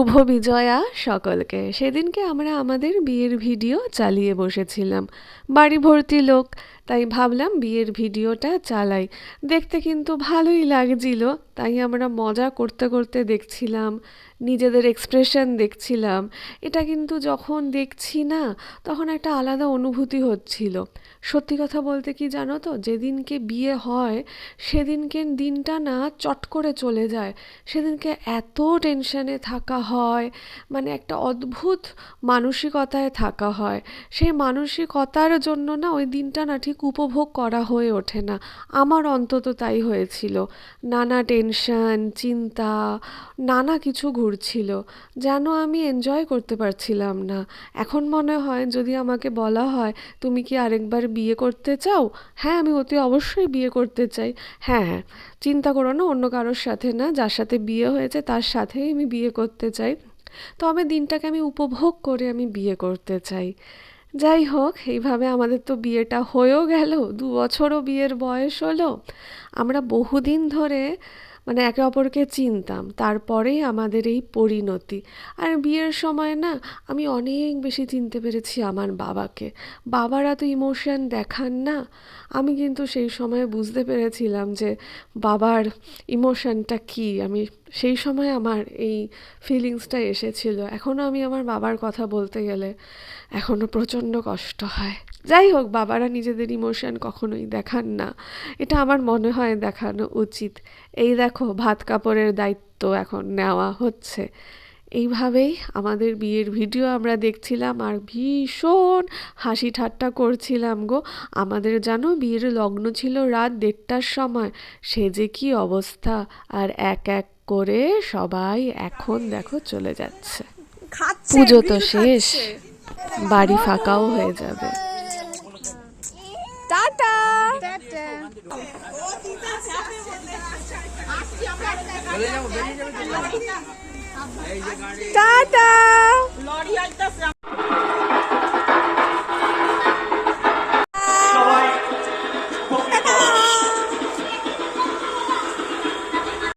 শুভ বিজয়া সকলকে। সেদিনকে আমরা আমাদের বিয়ের ভিডিও চালিয়ে বসেছিলাম, বাড়ি ভর্তি লোক, তাই ভাবলাম বিয়ের ভিডিওটা চালাই। দেখতে কিন্তু ভালোই লাগছিল, তাই আমরা মজা করতে করতে দেখছিলাম, নিজেদের এক্সপ্রেশন দেখছিলাম। এটা কিন্তু যখন দেখছি না, তখন একটা আলাদা অনুভূতি হচ্ছিল। সত্যি কথা বলতে কি জানো তো, যেদিনকে বিয়ে হয় সেদিনকে দিনটা না চট করে চলে যায়। সেদিনকে এত টেনশনে থাকা হয়, মানে একটা অদ্ভুত মানসিকতায় থাকা হয়। সেই মানসিকতার জন্য না ওই দিনটা না ঠিক উপভোগ করা হয়ে ওঠে না। আমার অন্তত তাই হয়েছিল। নানা টেনশন, চিন্তা, নানা কিছু ঘুরছিল, যেন আমি এনজয় করতে পারছিলাম না। এখন মনে হয় যদি আমাকে বলা হয় তুমি কি আরেকবার বিয়ে করতে চাও, হ্যাঁ আমি অতি অবশ্যই বিয়ে করতে চাই। হ্যাঁ হ্যাঁ, চিন্তা করো না, অন্য কারোর সাথে না, যার সাথে বিয়ে হয়েছে তার সাথেই আমি বিয়ে করতে চাই। তবে দিনটাকে আমি উপভোগ করে আমি বিয়ে করতে চাই। যাই হোক, এইভাবে আমাদের তো বিয়েটা হয়েও গেল, 2 বছরও বিয়ের বয়স হলো। আমরা বহুদিন ধরে মানে একে অপরকে চিনতাম, তারপরেই আমাদের এই পরিণতি। আর বিয়ের সময় না আমি অনেক বেশি চিনতে পেরেছি আমার বাবাকে। বাবারা তো ইমোশন দেখান না, আমি কিন্তু সেই সময় বুঝতে পেরেছিলাম যে বাবার ইমোশনটা কী। আমি সেই সময় আমার এই ফিলিংসটা এসেছিল। এখনও আমি আমার বাবার কথা বলতে গেলে এখনও প্রচণ্ড কষ্ট হয়। যাই হোক, বাবারা নিজেদের ইমোশন কখনোই দেখান না, এটা আমার মনে হয় দেখানো উচিত। এই দেখো, ভাত কাপড়ের দায়িত্ব এখন নেওয়া হচ্ছে। এইভাবেই আমাদের বিয়ের ভিডিও আমরা দেখছিলাম আর ভীষণ হাসি ঠাট্টা করছিলাম গো। আমাদের জানো বিয়ের লগ্ন ছিল রাত 1:30টার সময়, সে যে কি অবস্থা। আর এক এক করে সবাই এখন দেখো চলে যাচ্ছে। পুজো তো শেষ, বাড়ি ফাঁকাও হয়ে যাবে। টাটা। টাটা।